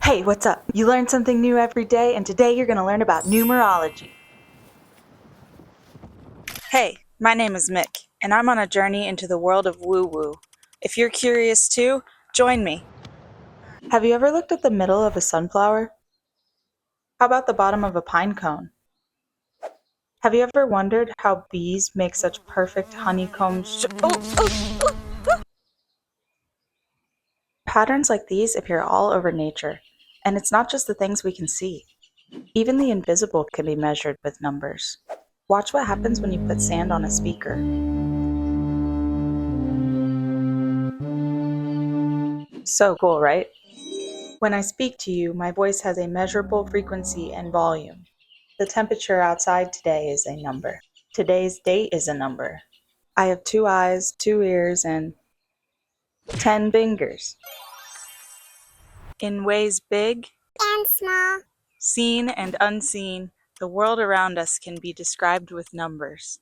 Hey, what's up? You learn something new every day, and today you're going to learn about numerology. Hey, my name is Mick, and I'm on a journey into the world of woo-woo. If you're curious too, join me. Have you ever looked at the middle of a sunflower? How about the bottom of a pine cone? Have you ever wondered how bees make such perfect honeycombs? Patterns like these appear all over nature, and it's not just the things we can see. Even the invisible can be measured with numbers. Watch what happens when you put sand on a speaker. So cool, right? When I speak to you, my voice has a measurable frequency and volume. The temperature outside today is a number. Today's date is a number. I have 2 eyes, 2 ears, and 10 fingers. In ways big and small, seen and unseen, the world around us can be described with numbers.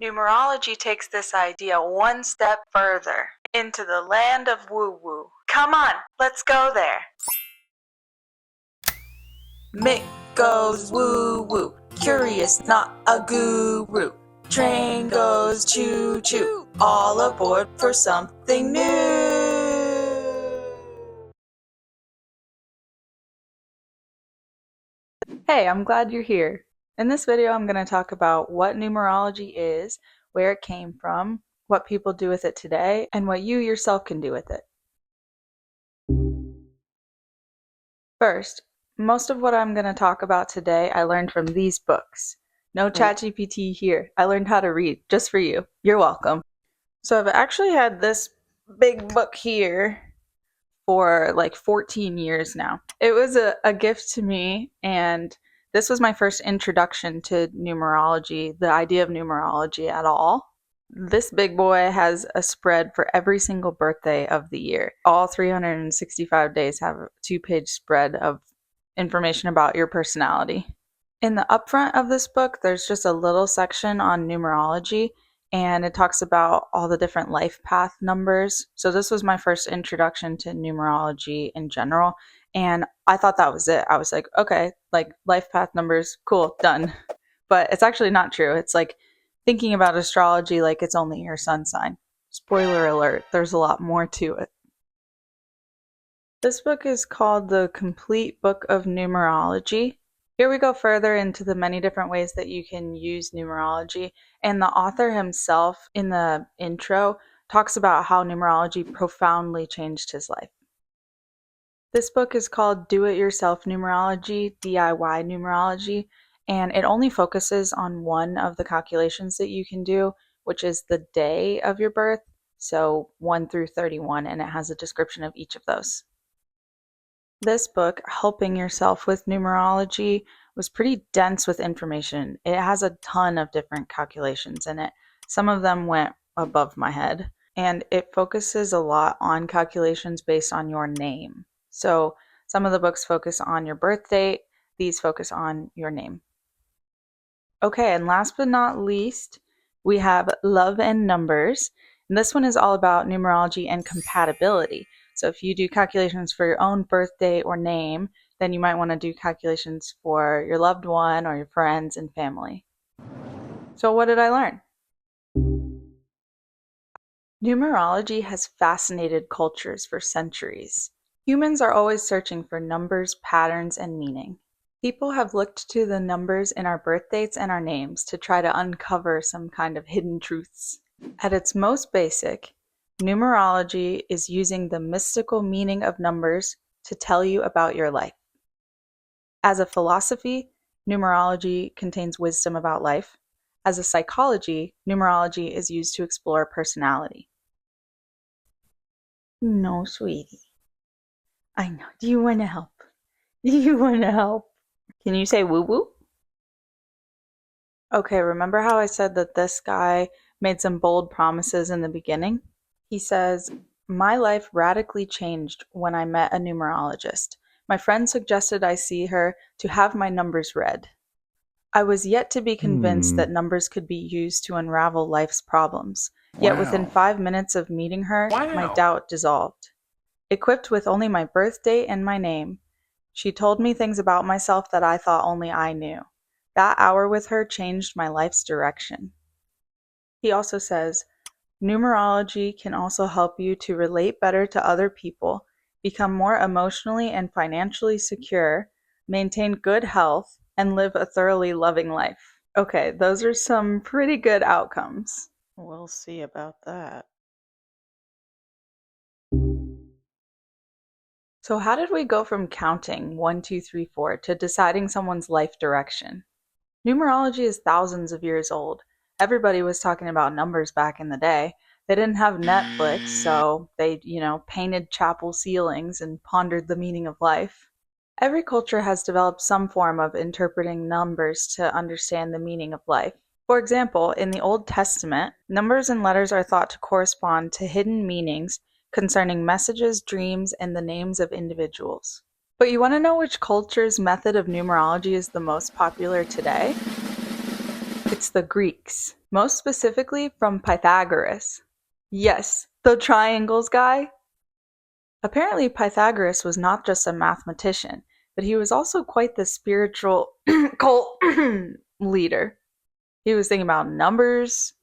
Numerology takes this idea one step further, into the land of woo-woo. Come on, let's go there. Mick goes woo-woo, curious, not a guru. Train goes choo-choo, all aboard for something new. Hey, I'm glad you're here. In this video, I'm going to talk about what numerology is, where it came from, what people do with it today, and what you yourself can do with it. First, most of what I'm going to talk about today I learned from these books. No ChatGPT here. I learned how to read just for you. You're welcome. So I've actually had this big book here for like 14 years now. It was a gift to me, and this was my first introduction to numerology, the idea of numerology at all. This big boy has a spread for every single birthday of the year. All 365 days have a 2-page spread of information about your personality. In the upfront of this book, there's just a little section on numerology, and it talks about all the different life path numbers. So this was my first introduction to numerology in general, and I thought that was it. I was like, okay, like life path numbers, cool, done. But it's actually not true. It's like thinking about astrology like it's only your sun sign. Spoiler alert, there's a lot more to it. This book is called The Complete Book of Numerology. Here we go further into the many different ways that you can use numerology, and the author himself in the intro talks about how numerology profoundly changed his life. This book is called Do It Yourself Numerology, DIY Numerology, and it only focuses on one of the calculations that you can do, which is the day of your birth, so 1 through 31, and it has a description of each of those. This book, Helping Yourself with Numerology, was pretty dense with information. It has a ton of different calculations in it. Some of them went above my head, and it focuses a lot on calculations based on your name. So some of the books focus on your birth date, these focus on your name. Okay, and last but not least, we have Love and Numbers. And this one is all about numerology and compatibility. So if you do calculations for your own birthday or name, then you might want to do calculations for your loved one or your friends and family. So what did I learn? Numerology has fascinated cultures for centuries. Humans are always searching for numbers, patterns, and meaning. People have looked to the numbers in our birth dates and our names to try to uncover some kind of hidden truths. At its most basic, numerology is using the mystical meaning of numbers to tell you about your life. As a philosophy, numerology contains wisdom about life. As a psychology, numerology is used to explore personality. No, sweetie. I know. Do you want to help? Do you want to help? Can you say woo-woo? Okay, remember how I said that this guy made some bold promises in the beginning? He says, "My life radically changed when I met a numerologist. My friend suggested I see her to have my numbers read. I was yet to be convinced that numbers could be used to unravel life's problems. Yet within Wow. 5 minutes of meeting her, my Wow. doubt dissolved. Equipped with only my birth date and my name, she told me things about myself that I thought only I knew. That hour with her changed my life's direction. He also says, numerology can also help you to relate better to other people, become more emotionally and financially secure, maintain good health, and live a thoroughly loving life. Okay, those are some pretty good outcomes. We'll see about that. So, how did we go from counting 1, 2, 3, 4 to deciding someone's life direction? Numerology is thousands of years old. Everybody was talking about numbers back in the day. They didn't have Netflix, so they, painted chapel ceilings and pondered the meaning of life. Every culture has developed some form of interpreting numbers to understand the meaning of life. For example, in the Old Testament, numbers and letters are thought to correspond to hidden meanings concerning messages, dreams, and the names of individuals. But you want to know which culture's method of numerology is the most popular today? It's the Greeks, most specifically from Pythagoras. Yes, the triangles guy. Apparently, Pythagoras was not just a mathematician, but he was also quite the spiritual cult leader. He was thinking about numbers,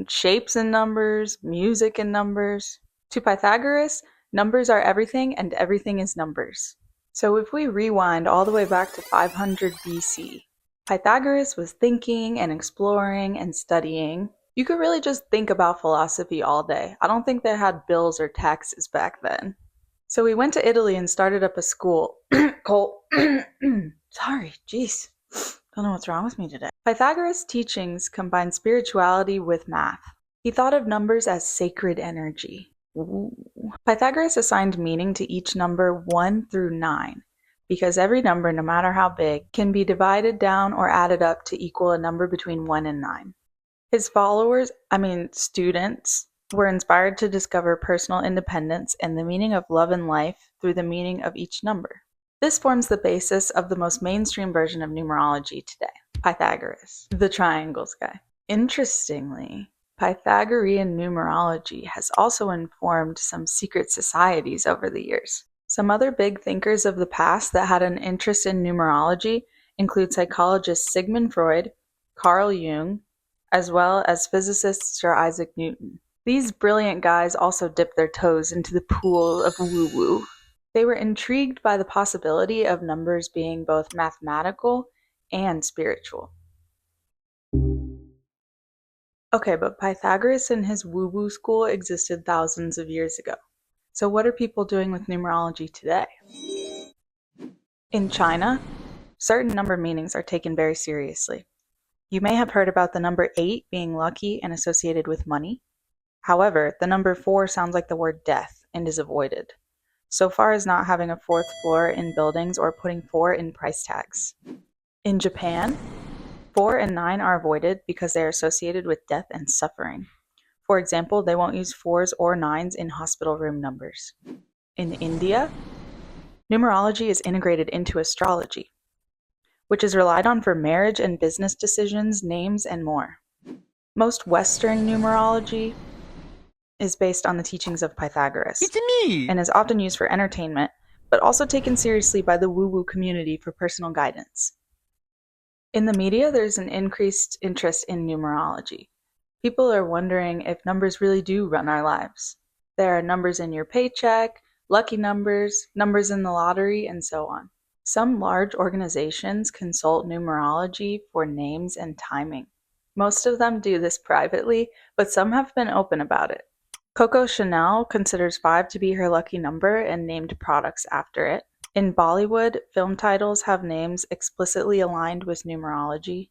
shapes in numbers, music in numbers. To Pythagoras, numbers are everything and everything is numbers. So if we rewind all the way back to 500 BC, Pythagoras was thinking and exploring and studying. You could really just think about philosophy all day. I don't think they had bills or taxes back then. So he went to Italy and started up a school. Sorry, jeez. Don't know what's wrong with me today. Pythagoras' teachings combined spirituality with math. He thought of numbers as sacred energy. Ooh. Pythagoras assigned meaning to each number 1 through 9, because every number, no matter how big, can be divided down or added up to equal a number between 1 and 9. His students, were inspired to discover personal independence and the meaning of love and life through the meaning of each number. This forms the basis of the most mainstream version of numerology today, Pythagoras, the triangles guy. Interestingly, Pythagorean numerology has also informed some secret societies over the years. Some other big thinkers of the past that had an interest in numerology include psychologists Sigmund Freud, Carl Jung, as well as physicist Sir Isaac Newton. These brilliant guys also dipped their toes into the pool of woo-woo. They were intrigued by the possibility of numbers being both mathematical and spiritual. Okay, but Pythagoras and his woo-woo school existed thousands of years ago. So what are people doing with numerology today? In China, certain number meanings are taken very seriously. You may have heard about the number 8 being lucky and associated with money. However, the number 4 sounds like the word death and is avoided. So far as not having a 4th floor in buildings or putting 4 in price tags. In Japan, 4 and 9 are avoided because they are associated with death and suffering. For example, they won't use 4s or 9s in hospital room numbers. In India, numerology is integrated into astrology, which is relied on for marriage and business decisions, names, and more. Most Western numerology is based on the teachings of Pythagoras. It's me! And is often used for entertainment, but also taken seriously by the woo-woo community for personal guidance. In the media, there's an increased interest in numerology. People are wondering if numbers really do run our lives. There are numbers in your paycheck, lucky numbers, numbers in the lottery, and so on. Some large organizations consult numerology for names and timing. Most of them do this privately, but some have been open about it. Coco Chanel considers 5 to be her lucky number and named products after it. In Bollywood, film titles have names explicitly aligned with numerology.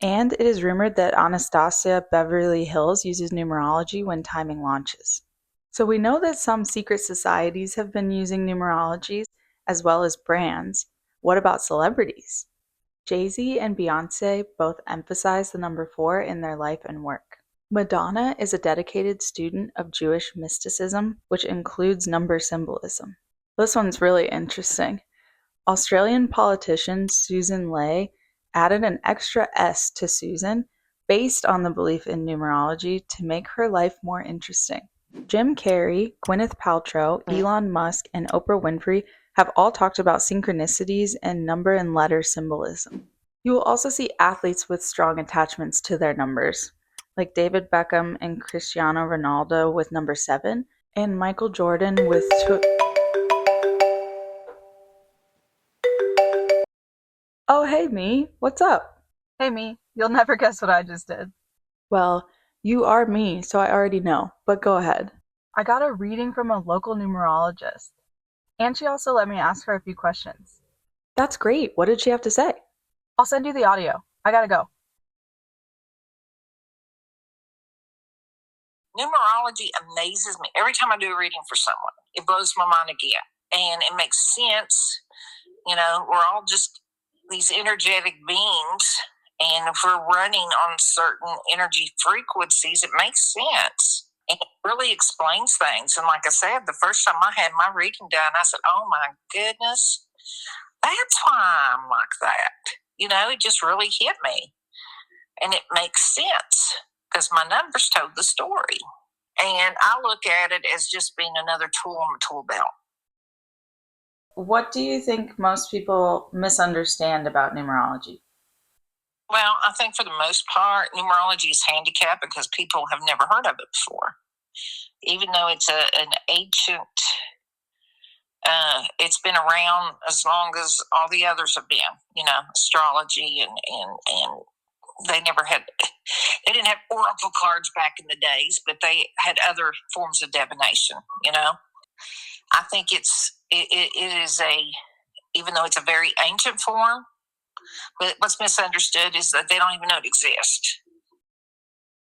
And it is rumored that Anastasia Beverly Hills uses numerology when timing launches. So we know that some secret societies have been using numerologies as well as brands. What about celebrities? Jay-Z and Beyonce both emphasize the number 4 in their life and work. Madonna is a dedicated student of Jewish mysticism, which includes number symbolism. This one's really interesting. Australian politician Susan Ley added an extra S to Susan based on the belief in numerology to make her life more interesting. Jim Carrey, Gwyneth Paltrow, Elon Musk, and Oprah Winfrey have all talked about synchronicities and number and letter symbolism. You will also see athletes with strong attachments to their numbers, like David Beckham and Cristiano Ronaldo with number 7, and Michael Jordan with Oh, hey, me. What's up? Hey, me. You'll never guess what I just did. Well, you are me, so I already know, but go ahead. I got a reading from a local numerologist, and she also let me ask her a few questions. That's great. What did she have to say? I'll send you the audio. I gotta go. Numerology amazes me. Every time I do a reading for someone, it blows my mind again. And it makes sense. You know, we're all just these energetic beings. And if we're running on certain energy frequencies, it makes sense. And it really explains things. And like I said, the first time I had my reading done, I said, oh my goodness, that's why I'm like that. You know, it just really hit me. And it makes sense because my numbers told the story. And I look at it as just being another tool on the tool belt. What do you think most people misunderstand about numerology? Well, I think for the most part, numerology is handicapped because people have never heard of it before. Even though it's an ancient, it's been around as long as all the others have been, you know, astrology and they didn't have oracle cards back in the days, but they had other forms of divination, you know. I think it is even though it's a very ancient form, but what's misunderstood is that they don't even know it exists.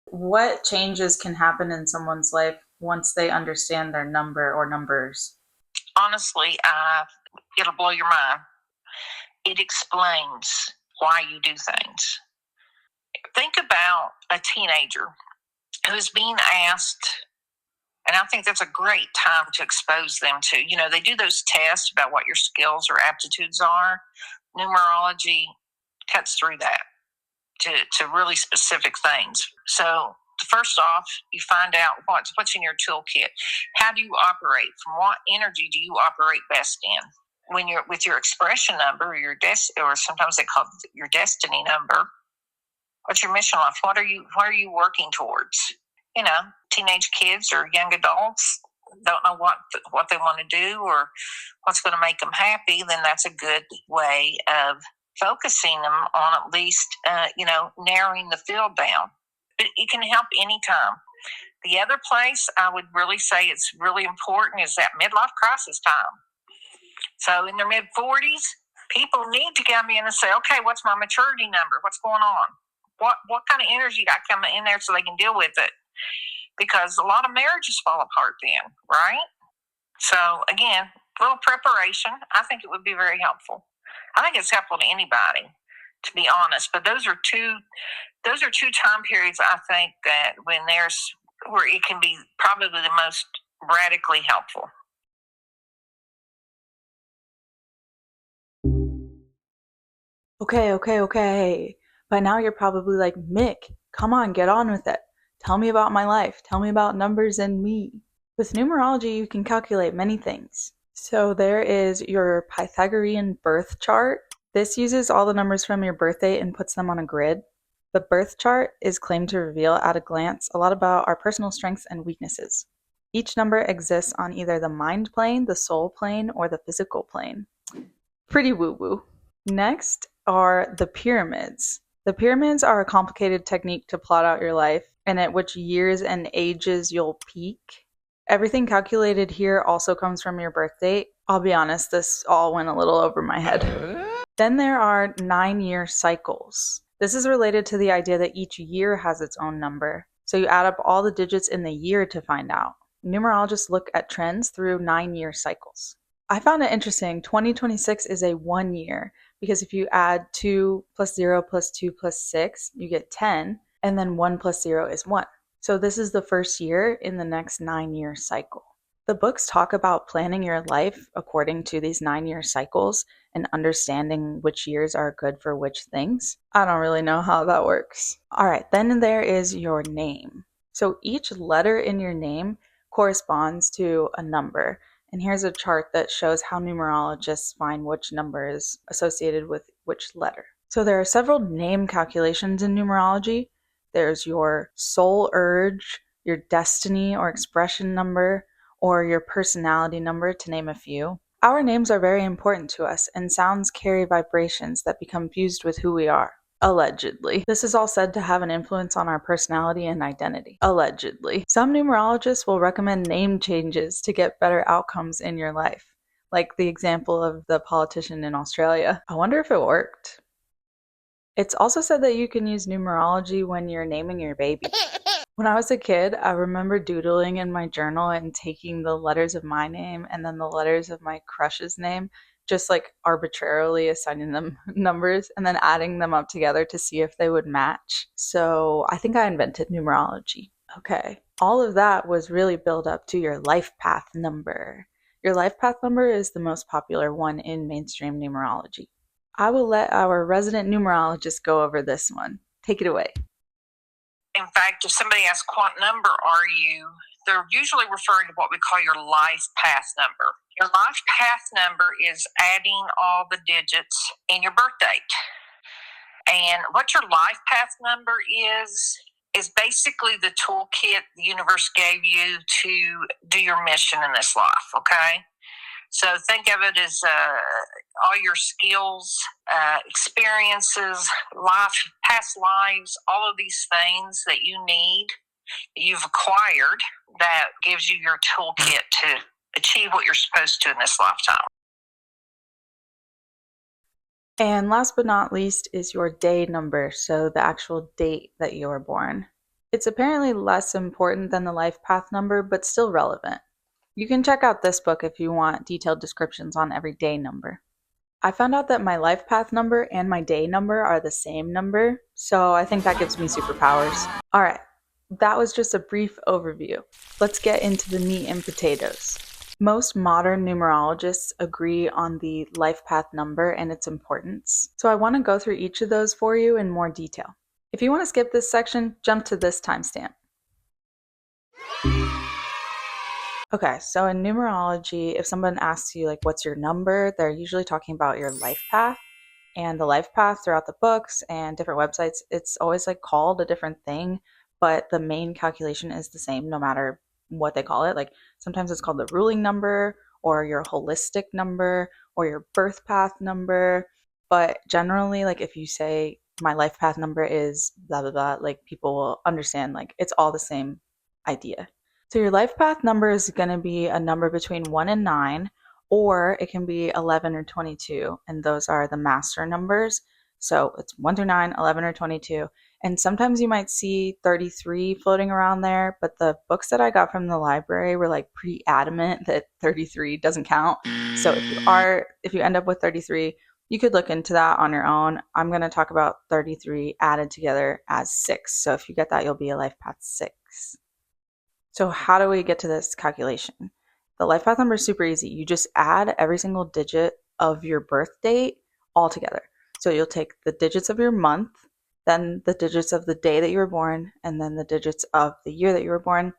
What changes can happen in someone's life once they understand their number or numbers? Honestly, it'll blow your mind. It explains why you do things. Think about a teenager who's being asked, and I think that's a great time to expose them to, you know, they do those tests about what your skills or aptitudes are. Numerology cuts through that to really specific things. So first off, you find out what's in your toolkit. How do you operate? From what energy do you operate best in? When you're with your expression number, or sometimes they call it your destiny number. What's your mission life? What are you working towards? You know, teenage kids or young adults don't know what they want to do or what's going to make them happy. Then that's a good way of focusing them on at least, narrowing the field down. But it can help anytime. The other place I would really say it's really important is that midlife crisis time. So in their mid-40s, people need to come in and say, okay, what's my maturity number? What's going on? What kind of energy got coming in there so they can deal with it? Because a lot of marriages fall apart then, right? So again, a little preparation, I think it would be very helpful. I think it's helpful to anybody, to be honest. But those are two time periods I think that where it can be probably the most radically helpful. Okay. By now you're probably like, Mick, come on, get on with it. Tell me about my life. Tell me about numbers and me. With numerology, you can calculate many things. So there is your Pythagorean birth chart. This uses all the numbers from your birth date and puts them on a grid. The birth chart is claimed to reveal at a glance a lot about our personal strengths and weaknesses. Each number exists on either the mind plane, the soul plane, or the physical plane. Pretty woo-woo. Next are the pyramids. The pyramids are a complicated technique to plot out your life and at which years and ages you'll peak. Everything calculated here also comes from your birth date. I'll be honest, this all went a little over my head. Then there are 9-year cycles. This is related to the idea that each year has its own number. So you add up all the digits in the year to find out. Numerologists look at trends through 9-year cycles. I found it interesting. 2026 is a 1 year because if you add 2 plus 0 plus 2 plus 6, you get 10, and then 1 plus 0 is 1. So this is the first year in the next 9-year cycle. The books talk about planning your life according to these 9-year cycles and understanding which years are good for which things. I don't really know how that works. All right, then there is your name. So each letter in your name corresponds to a number. And here's a chart that shows how numerologists find which number is associated with which letter. So there are several name calculations in numerology. There's your soul urge, your destiny or expression number, or your personality number, to name a few. Our names are very important to us, and sounds carry vibrations that become fused with who we are. Allegedly. This is all said to have an influence on our personality and identity. Allegedly. Some numerologists will recommend name changes to get better outcomes in your life, like the example of the politician in Australia. I wonder if it worked. It's also said that you can use numerology when you're naming your baby. When I was a kid, I remember doodling in my journal and taking the letters of my name and then the letters of my crush's name, just like arbitrarily assigning them numbers and then adding them up together to see if they would match. So I think I invented numerology. Okay. All of that was really built up to your life path number. Your life path number is the most popular one in mainstream numerology. I will let our resident numerologist go over this one. Take it away. In fact, if somebody asks, what number are you? They're usually referring to what we call your life path number. Your life path number is adding all the digits in your birth date. And what your life path number is basically the toolkit the universe gave you to do your mission in this life, okay? So think of it as all your skills, experiences, life, past lives, all of these things that you need, that you've acquired, that gives you your toolkit to achieve what you're supposed to in this lifetime. And last but not least is your day number, so the actual date that you were born. It's apparently less important than the life path number, but still relevant. You can check out this book if you want detailed descriptions on every day number. I found out that my life path number and my day number are the same number, so I think that gives me superpowers. Alright, that was just a brief overview. Let's get into the meat and potatoes. Most modern numerologists agree on the life path number and its importance, so I want to go through each of those for you in more detail. If you want to skip this section, jump to this timestamp. Okay, so in numerology, if someone asks you, like, what's your number, they're usually talking about your life path. And the life path throughout the books and different websites, it's always like called a different thing, but the main calculation is the same no matter what they call it. Like sometimes it's called the ruling number or your holistic number or your birth path number. But generally, like if you say my life path number is blah, blah, blah, like people will understand like it's all the same idea. So your life path number is going to be a number between 1 and 9, or it can be 11 or 22, and those are the master numbers. So it's 1 through 9, 11 or 22. And sometimes you might see 33 floating around there, but the books that I got from the library were like pretty adamant that 33 doesn't count. So if you end up with 33, you could look into that on your own. I'm going to talk about 33 added together as 6. So if you get that, you'll be a life path 6. So how do we get to this calculation? The life path number is super easy. You just add every single digit of your birth date all together. So you'll take the digits of your month, then the digits of the day that you were born, and then the digits of the year that you were born,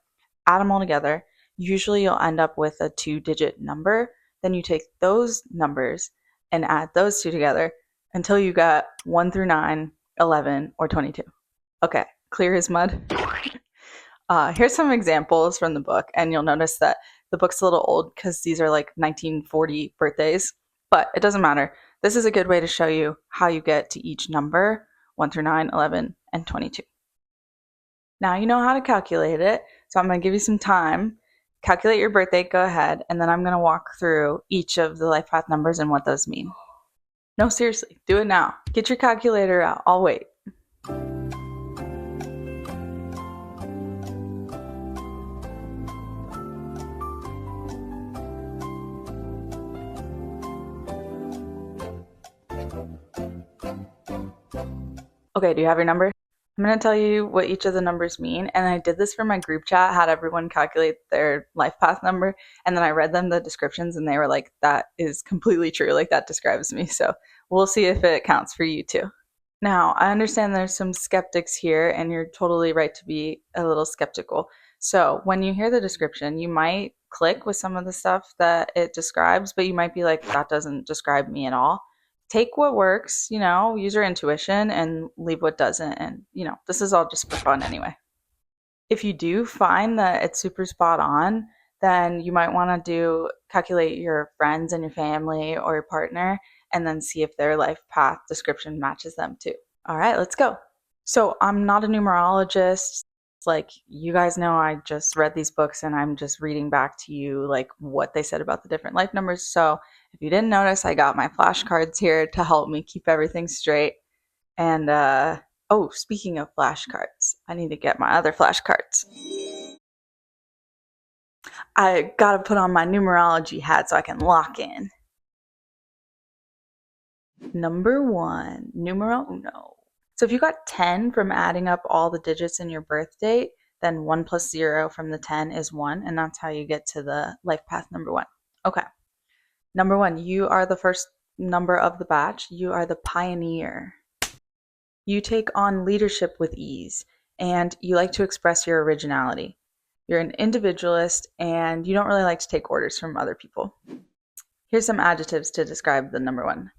add them all together. Usually you'll end up with a 2-digit number. Then you take those numbers and add those two together until you got 1 through 9, 11, or 22. Okay, clear as mud? Here's some examples from the book, and you'll notice that the book's a little old because these are like 1940 birthdays, but it doesn't matter. This is a good way to show you how you get to each number, 1 through 9, 11, and 22. Now you know how to calculate it, so I'm going to give you some time. Calculate your birth date, go ahead, and then I'm going to walk through each of the life path numbers and what those mean. No, seriously, do it now. Get your calculator out. I'll wait. Okay, do you have your number? I'm going to tell you what each of the numbers mean. And I did this for my group chat, had everyone calculate their life path number. And then I read them the descriptions and they were like, that is completely true. Like, that describes me. So we'll see if it counts for you too. Now, I understand there's some skeptics here, and you're totally right to be a little skeptical. So when you hear the description, you might click with some of the stuff that it describes, but you might be like, that doesn't describe me at all. Take what works, use your intuition, and leave what doesn't. And, this is all just for fun anyway. If you do find that it's super spot on, then you might want to calculate your friends and your family or your partner, and then see if their life path description matches them too. All right, let's go. So I'm not a numerologist. Like, you guys know, I just read these books and I'm just reading back to you like what they said about the different life numbers. So if you didn't notice, I got my flashcards here to help me keep everything straight. And oh, speaking of flashcards, I need to get my other flashcards. I gotta put on my numerology hat so I can lock in. Number 1, numero uno. So if you got 10 from adding up all the digits in your birth date, then 1 plus 0 from the 10 is 1, and that's how you get to the life path number 1. Okay. Number 1, you are the first number of the batch. You are the pioneer. You take on leadership with ease, and you like to express your originality. You're an individualist, and you don't really like to take orders from other people. Here's some adjectives to describe the number 1.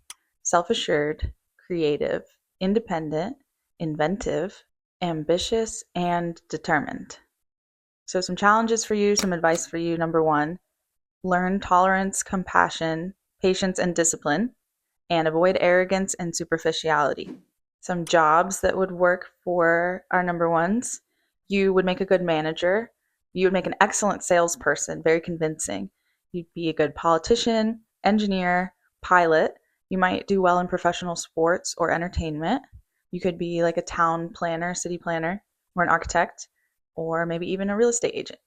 Self-assured, creative, independent, inventive, ambitious, and determined. So some challenges for you, some advice for you. Number 1, learn tolerance, compassion, patience, and discipline, and avoid arrogance and superficiality. Some jobs that would work for our number 1s. You would make a good manager. You would make an excellent salesperson, very convincing. You'd be a good politician, engineer, pilot. You might do well in professional sports or entertainment. You could be like a town planner, city planner, or an architect, or maybe even a real estate agent.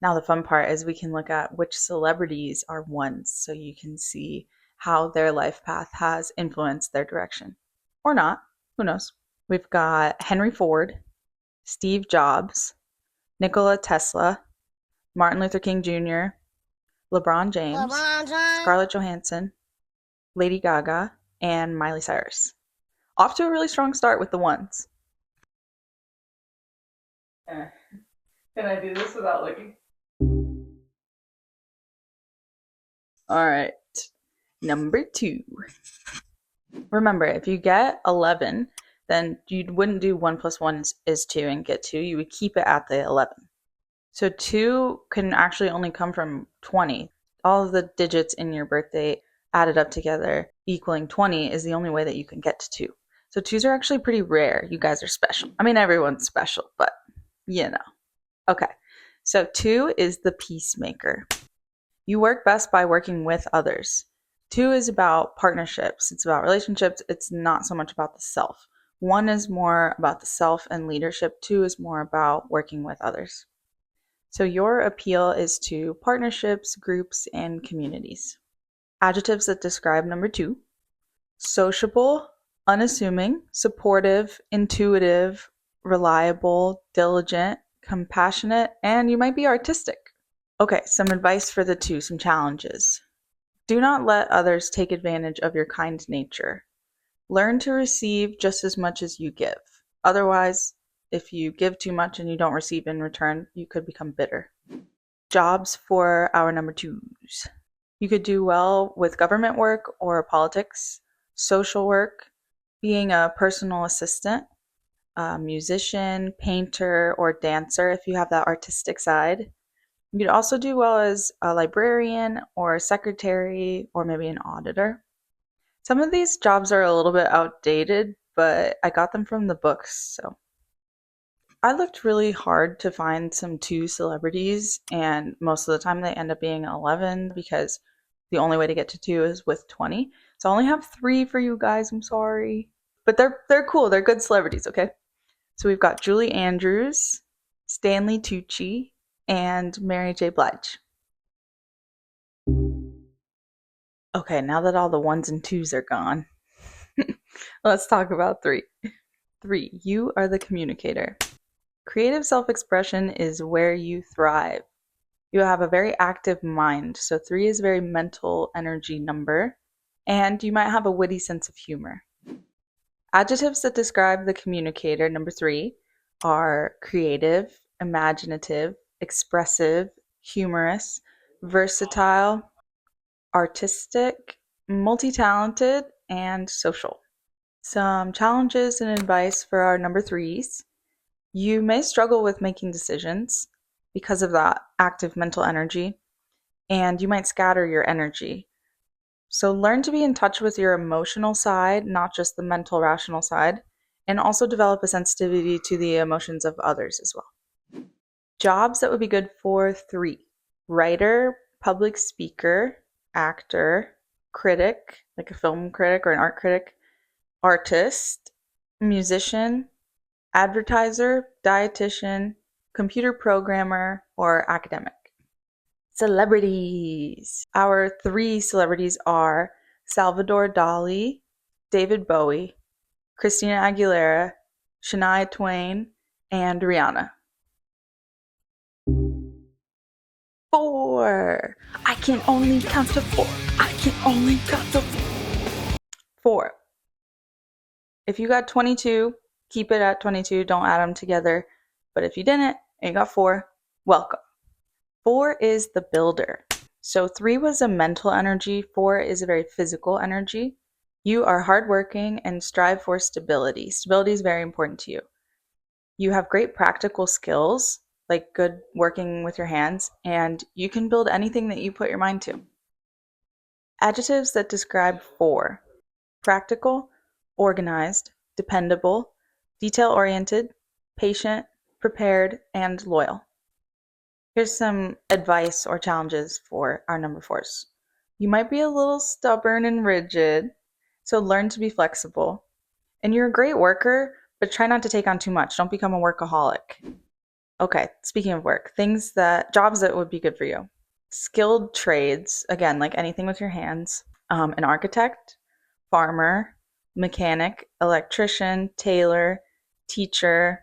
Now the fun part is we can look at which celebrities are 1s, so you can see how their life path has influenced their direction. Or not, who knows? We've got Henry Ford, Steve Jobs, Nikola Tesla, Martin Luther King Jr., LeBron James, Scarlett Johansson, Lady Gaga, and Miley Cyrus. Off to a really strong start with the 1s. Can I do this without looking? All right. Number 2. Remember, if you get 11, then you wouldn't do 1 plus 1 is 2 and get 2. You would keep it at the 11. So 2 can actually only come from 20. All of the digits in your birth date added up together equaling 20 is the only way that you can get to 2. So 2s are actually pretty rare. You guys are special. I mean, everyone's special, but Okay, so 2 is the peacemaker. You work best by working with others. 2 is about partnerships. It's about relationships. It's not so much about the self. 1 is more about the self and leadership. 2 is more about working with others. So your appeal is to partnerships, groups, and communities. Adjectives that describe number 2. Sociable, unassuming, supportive, intuitive, reliable, diligent, compassionate, and you might be artistic. Okay, some advice for the 2, some challenges. Do not let others take advantage of your kind nature. Learn to receive just as much as you give. Otherwise, if you give too much and you don't receive in return, you could become bitter. Jobs for our number 2s. You could do well with government work or politics, social work, being a personal assistant, a musician, painter, or dancer if you have that artistic side. You could also do well as a librarian or a secretary or maybe an auditor. Some of these jobs are a little bit outdated, but I got them from the books, so. I looked really hard to find some 2 celebrities, and most of the time they end up being 11 because the only way to get to 2 is with 20. So I only have 3 for you guys, I'm sorry. But they're cool, they're good celebrities, okay? So we've got Julie Andrews, Stanley Tucci, and Mary J. Blige. Okay, now that all the 1s and 2s are gone, let's talk about 3. 3, you are the communicator. Creative self-expression is where you thrive. You have a very active mind, so 3 is a very mental energy number, and you might have a witty sense of humor. Adjectives that describe the communicator, number 3, are creative, imaginative, expressive, humorous, versatile, artistic, multi-talented, and social. Some challenges and advice for our number 3s. You may struggle with making decisions because of that active mental energy, and you might scatter your energy. So learn to be in touch with your emotional side, not just the mental, rational side, and also develop a sensitivity to the emotions of others as well. Jobs that would be good for 3: writer, public speaker, actor, critic, like a film critic or an art critic, artist, musician, advertiser, dietitian, computer programmer, or academic. Celebrities. Our 3 celebrities are Salvador Dali, David Bowie, Christina Aguilera, Shania Twain, and Rihanna. 4. I can only count to 4. I can only count to 4. If you got 22, keep it at 22. Don't add them together. But if you didn't and you got 4, welcome. 4 is the builder. So 3 was a mental energy. 4 is a very physical energy. You are hardworking and strive for stability. Stability is very important to you. You have great practical skills, like good working with your hands, and you can build anything that you put your mind to. Adjectives that describe 4: practical, organized, dependable, detail-oriented, patient, prepared, and loyal. Here's some advice or challenges for our number 4s. You might be a little stubborn and rigid, so learn to be flexible. And you're a great worker, but try not to take on too much. Don't become a workaholic. Okay, speaking of work, jobs that would be good for you. Skilled trades, again, like anything with your hands. An architect, farmer, mechanic, electrician, tailor, teacher,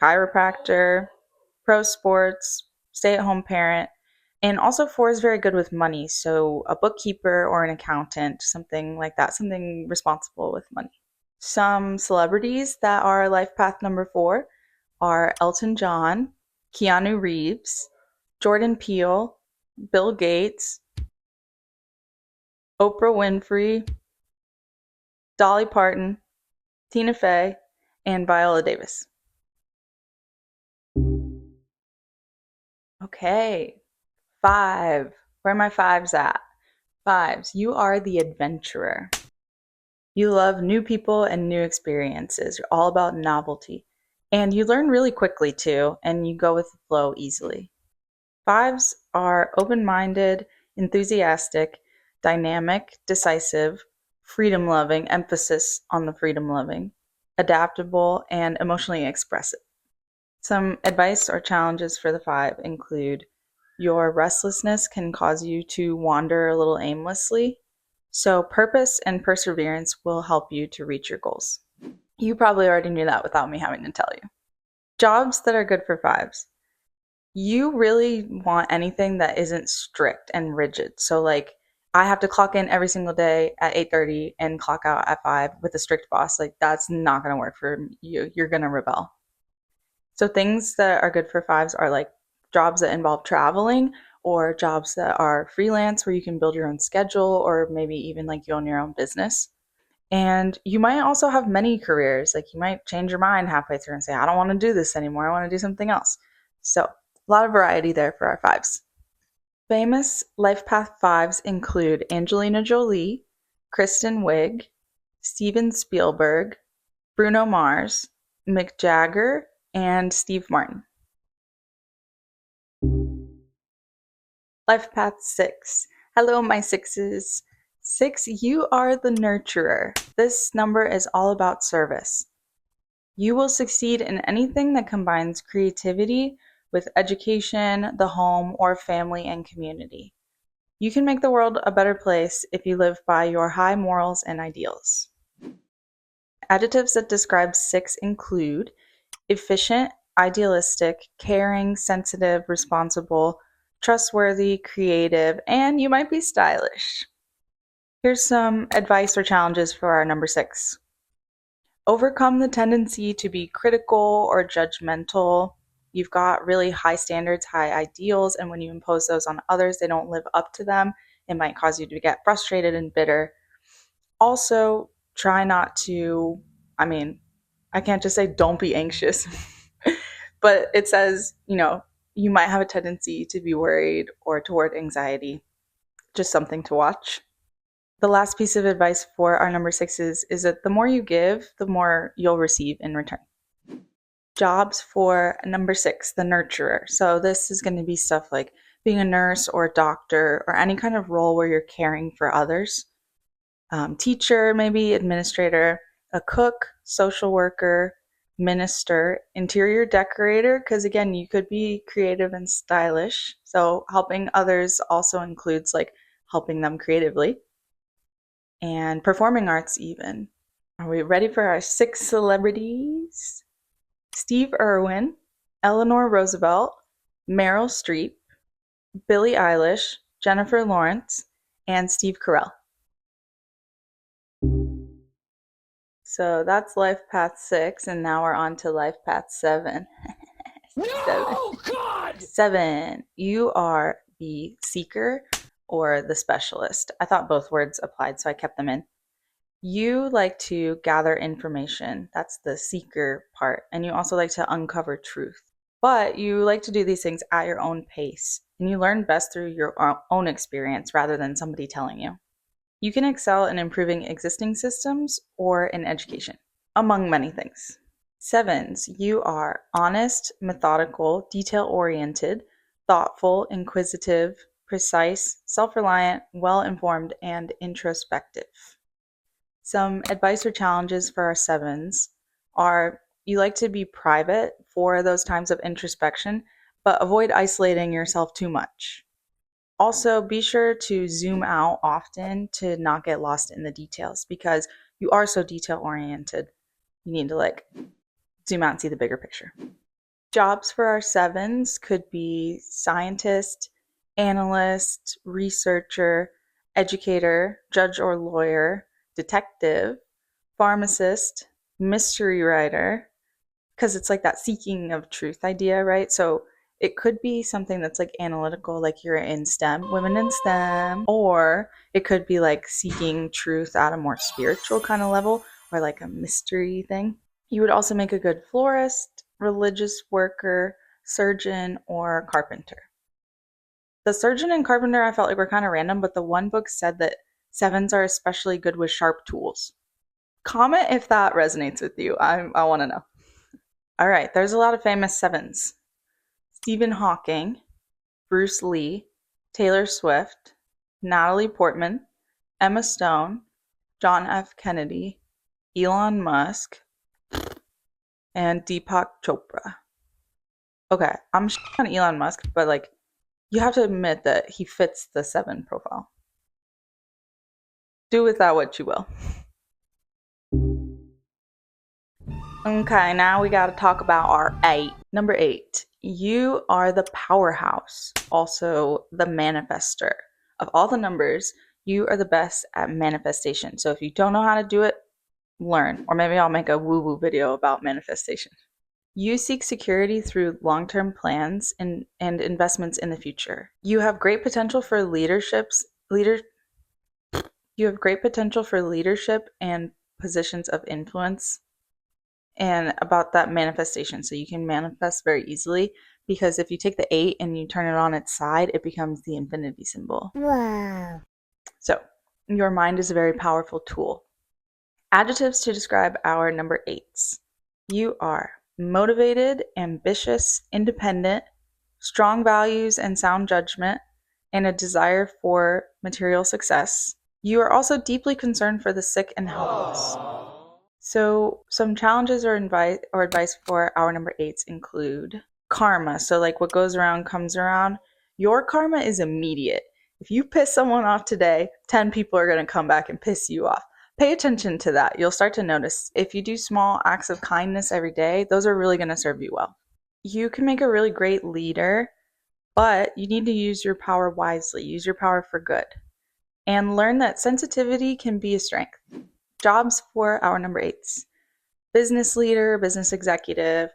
chiropractor, pro sports, stay-at-home parent, and also 4 is very good with money, so a bookkeeper or an accountant, something like that, something responsible with money. Some celebrities that are life path number 4 are Elton John, Keanu Reeves, Jordan Peele, Bill Gates, Oprah Winfrey, Dolly Parton, Tina Fey, and Viola Davis. Okay, 5. Where are my 5s at? 5s, you are the adventurer. You love new people and new experiences. You're all about novelty. And you learn really quickly too, and you go with the flow easily. 5s are open-minded, enthusiastic, dynamic, decisive, freedom-loving, emphasis on the freedom-loving, adaptable, and emotionally expressive. Some advice or challenges for the 5 include your restlessness can cause you to wander a little aimlessly, so purpose and perseverance will help you to reach your goals. You probably already knew that without me having to tell you. Jobs that are good for 5s. You really want anything that isn't strict and rigid. So like I have to clock in every single day at 8:30 and clock out at 5 with a strict boss. Like that's not going to work for you. You're going to rebel. So things that are good for 5s are like jobs that involve traveling or jobs that are freelance where you can build your own schedule or maybe even like you own your own business. And you might also have many careers. Like you might change your mind halfway through and say, I don't want to do this anymore. I want to do something else. So a lot of variety there for our 5s. Famous life path 5s include Angelina Jolie, Kristen Wiig, Steven Spielberg, Bruno Mars, Mick Jagger, and Steve Martin. Life path 6. Hello, my 6s. 6, you are the nurturer. This number is all about service. You will succeed in anything that combines creativity with education, the home, or family and community. You can make the world a better place if you live by your high morals and ideals. Adjectives that describe 6 include efficient, idealistic, caring, sensitive, responsible, trustworthy, creative, and you might be stylish. Here's some advice or challenges for our number 6. Overcome the tendency to be critical or judgmental. You've got really high standards, high ideals, and when you impose those on others, they don't live up to them. It might cause you to get frustrated and bitter. Also, try not to, I can't just say don't be anxious, but it says, you might have a tendency to be worried or toward anxiety. Just something to watch. The last piece of advice for our number 6s is that the more you give, the more you'll receive in return. Jobs for number 6, the nurturer. So this is going to be stuff like being a nurse or a doctor or any kind of role where you're caring for others. Teacher, maybe administrator, a cook, social worker, minister, interior decorator, because again, you could be creative and stylish. So helping others also includes like helping them creatively. And performing arts even. Are we ready for our 6 celebrities? Steve Irwin, Eleanor Roosevelt, Meryl Streep, Billie Eilish, Jennifer Lawrence, and Steve Carell. So that's life path 6, and now we're on to life path 7. No, God! 7. You are the seeker or the specialist. I thought both words applied, so I kept them in. You like to gather information. That's the seeker part. And you also like to uncover truth. But you like to do these things at your own pace. And you learn best through your own experience rather than somebody telling you. You can excel in improving existing systems or in education, among many things. 7s, you are honest, methodical, detail-oriented, thoughtful, inquisitive, precise, self-reliant, well-informed, and introspective. Some advice or challenges for our 7s are you like to be private for those times of introspection, but avoid isolating yourself too much. Also, be sure to zoom out often to not get lost in the details because you are so detail oriented. You need to zoom out and see the bigger picture. Jobs for our 7s could be scientist, analyst, researcher, educator, judge or lawyer, detective, pharmacist, mystery writer, because it's like that seeking of truth idea, right? So it could be something that's like analytical, like you're in STEM, women in STEM, or it could be like seeking truth at a more spiritual kind of level or like a mystery thing. You would also make a good florist, religious worker, surgeon, or carpenter. The surgeon and carpenter I felt like were kind of random, but the one book said that 7s are especially good with sharp tools. Comment if that resonates with you. I want to know. All right, there's a lot of famous 7s. Stephen Hawking, Bruce Lee, Taylor Swift, Natalie Portman, Emma Stone, John F. Kennedy, Elon Musk, and Deepak Chopra. Okay, I'm on Elon Musk, but you have to admit that he fits the 7 profile. Do with that what you will. Okay, now we gotta talk about our 8. Number 8, you are the powerhouse, also the manifester. Of all the numbers, you are the best at manifestation. So if you don't know how to do it, learn. Or maybe I'll make a woo-woo video about manifestation. You seek security through long-term plans and investments in the future. You have great potential for leadership and positions of influence. And about that manifestation, so you can manifest very easily because if you take the 8 and you turn it on its side, it becomes the infinity symbol. Wow. So your mind is a very powerful tool. Adjectives to describe our number 8s. You are motivated, ambitious, independent, strong values and sound judgment, and a desire for material success. You are also deeply concerned for the sick and helpless. So some challenges or advice for our number 8s include karma. So what goes around comes around. Your karma is immediate. If you piss someone off today, 10 people are going to come back and piss you off. Pay attention to that. You'll start to notice if you do small acts of kindness every day, those are really going to serve you well. You can make a really great leader, but you need to use your power wisely. Use your power for good. And learn that sensitivity can be a strength. Jobs for our number 8s. Business leader, business executive,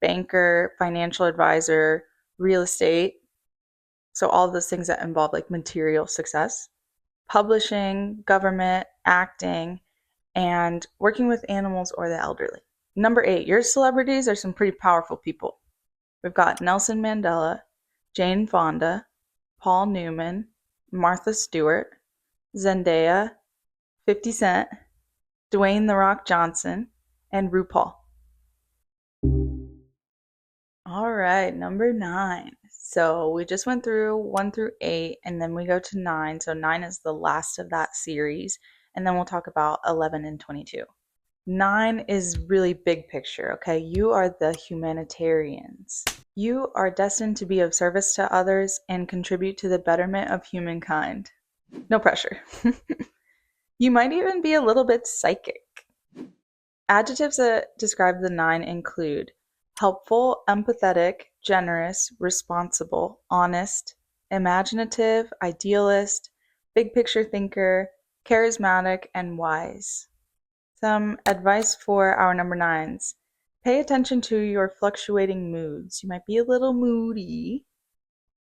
banker, financial advisor, real estate. So all of those things that involve like material success. Publishing, government, acting, and working with animals or the elderly. Number 8, your celebrities are some pretty powerful people. We've got Nelson Mandela, Jane Fonda, Paul Newman, Martha Stewart, Zendaya, 50 Cent, Dwayne The Rock Johnson, and RuPaul. All right, number 9. So we just went through 1 through 8, and then we go to 9. So 9 is the last of that series, and then we'll talk about 11 and 22. 9 is really big picture, okay? You are the humanitarians. You are destined to be of service to others and contribute to the betterment of humankind. No pressure. You might even be a little bit psychic. Adjectives that describe the 9 include helpful, empathetic, generous, responsible, honest, imaginative, idealist, big picture thinker, charismatic, and wise. Some advice for our number 9s. Pay attention to your fluctuating moods. You might be a little moody.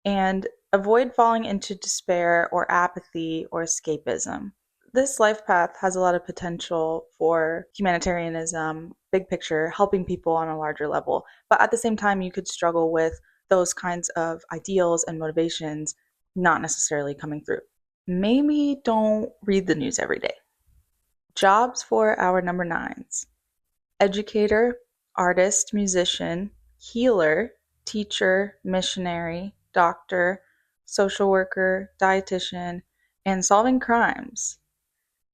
And avoid falling into despair or apathy or escapism. This life path has a lot of potential for humanitarianism, big picture, helping people on a larger level. But at the same time, you could struggle with those kinds of ideals and motivations not necessarily coming through. Maybe don't read the news every day. Jobs for our number 9s. Educator, artist, musician, healer, teacher, missionary, doctor, social worker, dietitian, and solving crimes.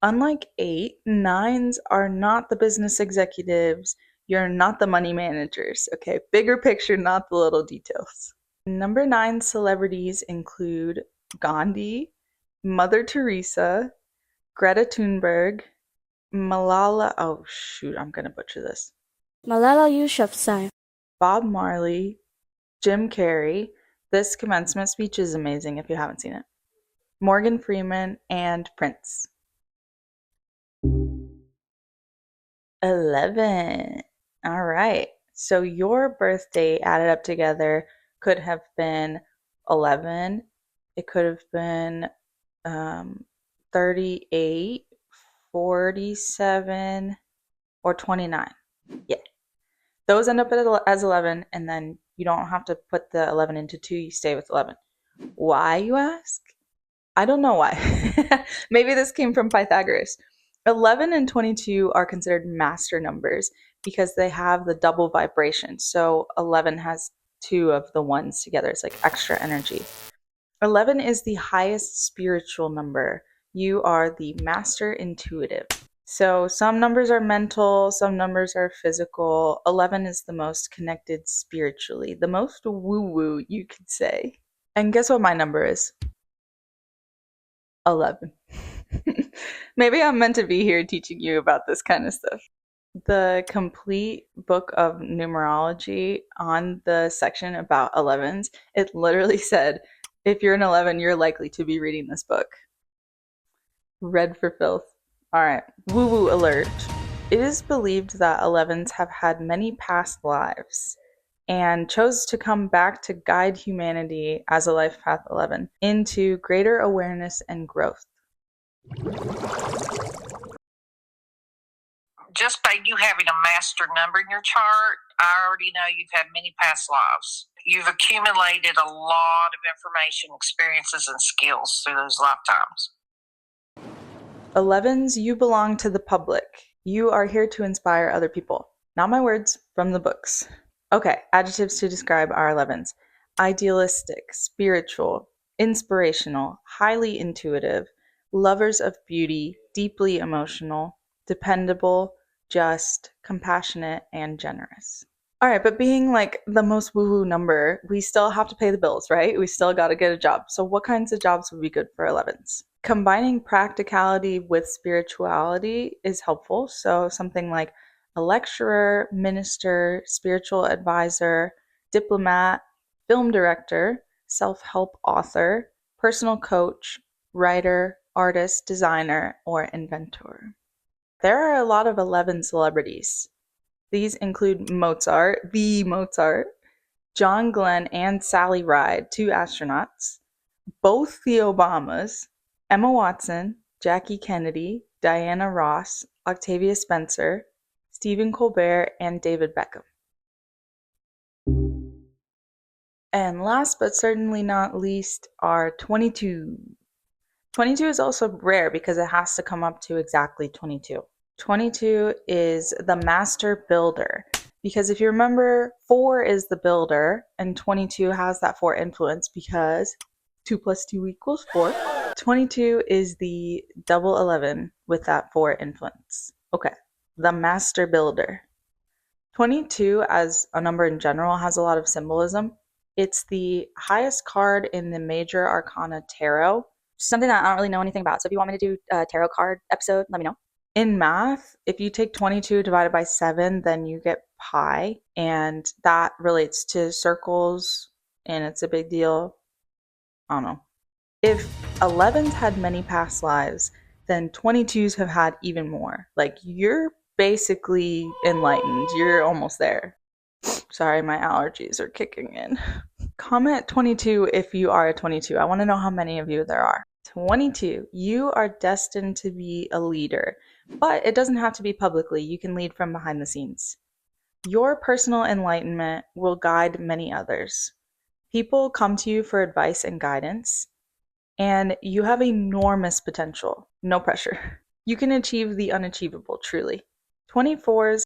Unlike 8, 9s are not the business executives. You're not the money managers, okay? Bigger picture, not the little details. Number 9 celebrities include Gandhi, Mother Teresa, Greta Thunberg, Malala, oh shoot, I'm gonna butcher this. Malala Yousafzai. Bob Marley, Jim Carrey. This commencement speech is amazing if you haven't seen it. Morgan Freeman, and Prince. 11. All right. So your birthday added up together could have been 11. It could have been 38, 47, or 29. Yeah. Those end up as 11, and then you don't have to put the 11 into 2. You stay with 11. Why, you ask? I don't know why. Maybe this came from Pythagoras. 11 and 22 are considered master numbers because they have the double vibration. So 11 has 2 of the ones together. It's like extra energy. 11 is the highest spiritual number. You are the master intuitive. So some numbers are mental, some numbers are physical. 11 is the most connected spiritually, the most woo-woo, you could say. And guess what my number is? 11. Maybe I'm meant to be here teaching you about this kind of stuff. The complete book of numerology on the section about 11s, it literally said, if you're an 11, you're likely to be reading this book. Read for filth. All right, woo-woo alert. It is believed that 11s have had many past lives and chose to come back to guide humanity as a life path 11 into greater awareness and growth. Just by you having a master number in your chart, I already know you've had many past lives. You've accumulated a lot of information, experiences, and skills through those lifetimes. 11s, you belong to the public. You are here to inspire other people. Not my words, from the books. Okay, adjectives to describe our 11s. Idealistic, spiritual, inspirational, highly intuitive, lovers of beauty, deeply emotional, dependable, just, compassionate, and generous. All right, but being like the most woo-woo number, we still have to pay the bills, right? We still got to get a job. So what kinds of jobs would be good for 11s? Combining practicality with spirituality is helpful. So something like a lecturer, minister, spiritual advisor, diplomat, film director, self-help author, personal coach, writer, artist, designer, or inventor. There are a lot of 11 celebrities. These include Mozart, the Mozart, John Glenn and Sally Ride, 2 astronauts, both the Obamas, Emma Watson, Jackie Kennedy, Diana Ross, Octavia Spencer, Stephen Colbert, and David Beckham. And last but certainly not least are 22. 22 is also rare because it has to come up to exactly 22. 22 is the master builder. Because if you remember, 4 is the builder, and 22 has that 4 influence because 2 plus 2 equals 4. 22 is the double 11 with that 4 influence. Okay, the master builder. 22 as a number in general has a lot of symbolism. It's the highest card in the Major Arcana Tarot. Something that I don't really know anything about. So if you want me to do a tarot card episode, let me know. In math, if you take 22 divided by 7, then you get pi, and that relates to circles, and it's a big deal. I don't know. If 11s had many past lives, then 22s have had even more. Like, you're basically enlightened. You're almost there. Sorry, my allergies are kicking in. Comment 22 if you are a 22. I want to know how many of you there are. 22. You are destined to be a leader, but it doesn't have to be publicly. You can lead from behind the scenes. Your personal enlightenment will guide many others. People come to you for advice and guidance, and you have enormous potential. No pressure. You can achieve the unachievable, truly. 24s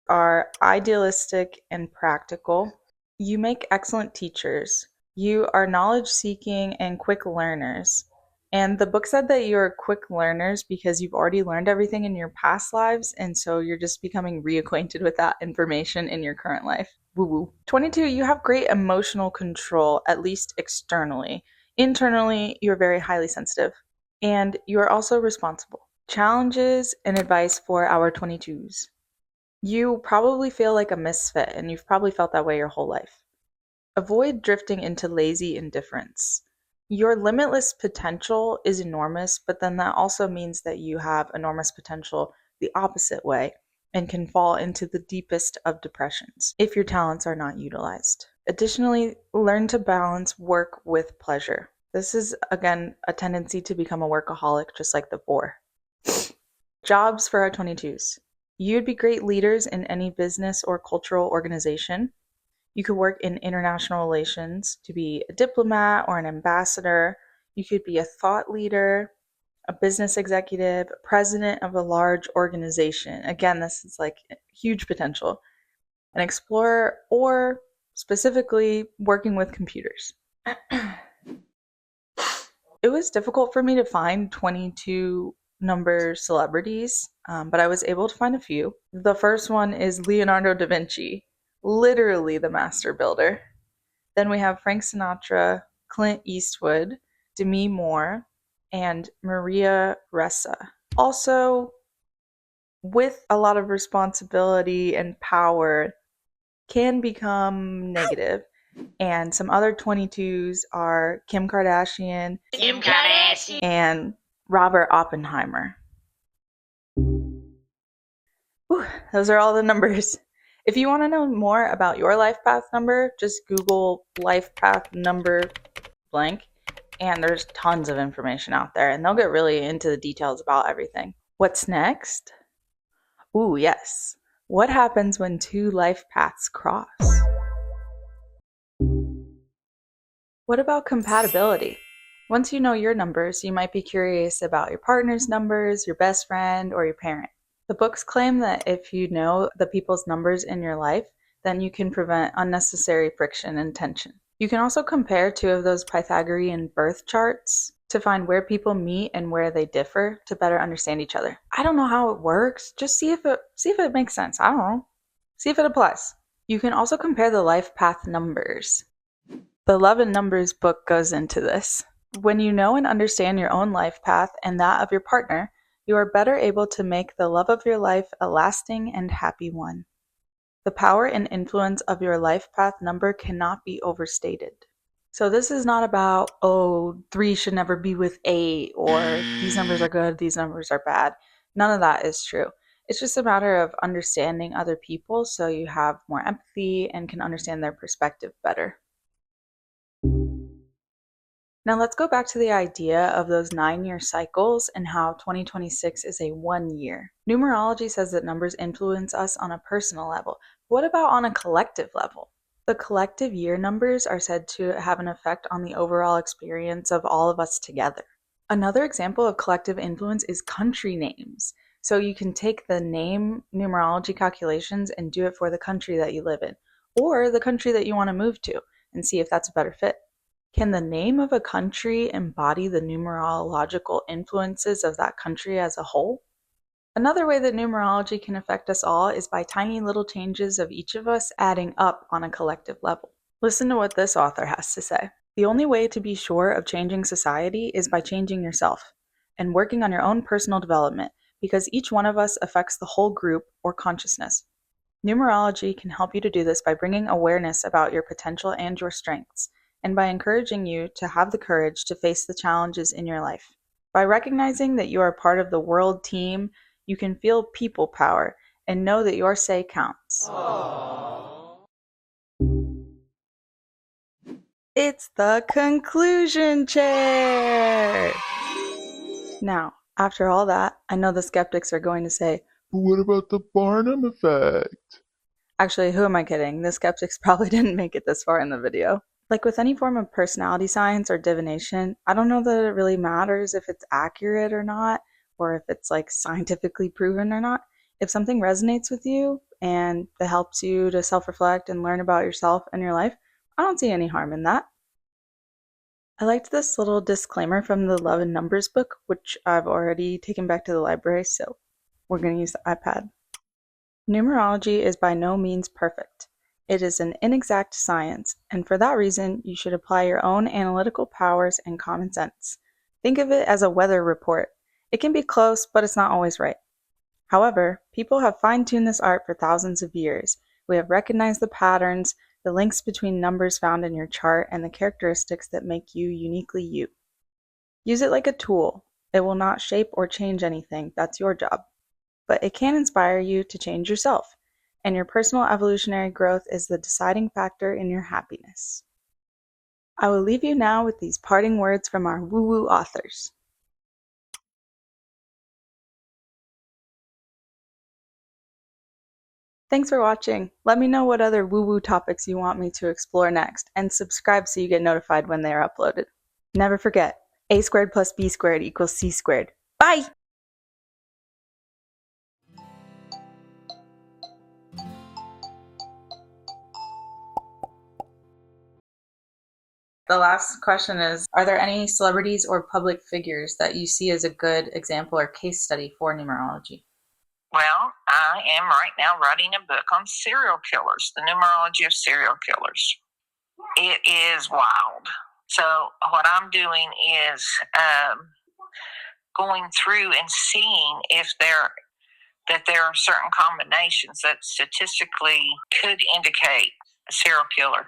are idealistic and practical. You make excellent teachers. You are knowledge-seeking and quick learners. And the book said that you're quick learners because you've already learned everything in your past lives, and so you're just becoming reacquainted with that information in your current life. Woo-woo. 22, you have great emotional control, at least externally. Internally, you're very highly sensitive. And you're also responsible. Challenges and advice for our 22s. You probably feel like a misfit, and you've probably felt that way your whole life. Avoid drifting into lazy indifference. Your limitless potential is enormous, but then that also means that you have enormous potential the opposite way and can fall into the deepest of depressions if your talents are not utilized. Additionally, learn to balance work with pleasure. This is, again, a tendency to become a workaholic, just like the 4. Jobs for our 22s. You'd be great leaders in any business or cultural organization. You could work in international relations to be a diplomat or an ambassador. You could be a thought leader, a business executive, president of a large organization. Again, this is like huge potential. An explorer, or specifically working with computers. It was difficult for me to find 22 number celebrities, but I was able to find a few. The first one is Leonardo da Vinci, literally the master builder. Then we have Frank Sinatra, Clint Eastwood, Demi Moore, and Maria Ressa. Also, with a lot of responsibility and power, can become negative. And some other 22s are Kim Kardashian, and Robert Oppenheimer. Whew, those are all the numbers. If you want to know more about your life path number, just Google life path number blank, and there's tons of information out there, and they'll get really into the details about everything. What's next? Ooh, yes. What happens when 2 life paths cross? What about compatibility? Once you know your numbers, you might be curious about your partner's numbers, your best friend, or your parent. The books claim that if you know the people's numbers in your life, then you can prevent unnecessary friction and tension. You can also compare 2 of those Pythagorean birth charts to find where people meet and where they differ to better understand each other. I don't know how it works. Just see if it makes sense. I don't know. See if it applies. You can also compare the life path numbers. The Love and Numbers book goes into this. When you know and understand your own life path and that of your partner, you are better able to make the love of your life a lasting and happy one. The power and influence of your life path number cannot be overstated. So this is not about, oh, 3 should never be with 8, or these numbers are good, these numbers are bad. None of that is true. It's just a matter of understanding other people so you have more empathy and can understand their perspective better. Now let's go back to the idea of those 9-year cycles and how 2026 is a 1 year. Numerology says that numbers influence us on a personal level. What about on a collective level? The collective year numbers are said to have an effect on the overall experience of all of us together. Another example of collective influence is country names. So you can take the name numerology calculations and do it for the country that you live in, or the country that you want to move to, and see if that's a better fit. Can the name of a country embody the numerological influences of that country as a whole? Another way that numerology can affect us all is by tiny little changes of each of us adding up on a collective level. Listen to what this author has to say. The only way to be sure of changing society is by changing yourself and working on your own personal development, because each one of us affects the whole group or consciousness. Numerology can help you to do this by bringing awareness about your potential and your strengths, and by encouraging you to have the courage to face the challenges in your life. By recognizing that you are part of the world team, you can feel people power and know that your say counts. Aww. It's the conclusion chair! Now, after all that, I know the skeptics are going to say, but what about the Barnum effect? Actually, who am I kidding? The skeptics probably didn't make it this far in the video. Like with any form of personality science or divination, I don't know that it really matters if it's accurate or not, or if it's like scientifically proven or not. If something resonates with you and it helps you to self-reflect and learn about yourself and your life, I don't see any harm in that. I liked this little disclaimer from the Love and Numbers book, which I've already taken back to the library, so we're going to use the iPad. Numerology is by no means perfect. It is an inexact science, and for that reason, you should apply your own analytical powers and common sense. Think of it as a weather report. It can be close, but it's not always right. However, people have fine-tuned this art for thousands of years. We have recognized the patterns, the links between numbers found in your chart, and the characteristics that make you uniquely you. Use it like a tool. It will not shape or change anything. That's your job. But it can inspire you to change yourself, and your personal evolutionary growth is the deciding factor in your happiness. I will leave you now with these parting words from our woo-woo authors. Thanks for watching. Let me know what other woo-woo topics you want me to explore next, and subscribe so you get notified when they are uploaded. Never forget, a squared plus b squared equals c squared. Bye! The last question is, are there any celebrities or public figures that you see as a good example or case study for numerology? Well, I am right now writing a book on serial killers, the numerology of serial killers. It is wild. So what I'm doing is going through and seeing if there are certain combinations that statistically could indicate a serial killer.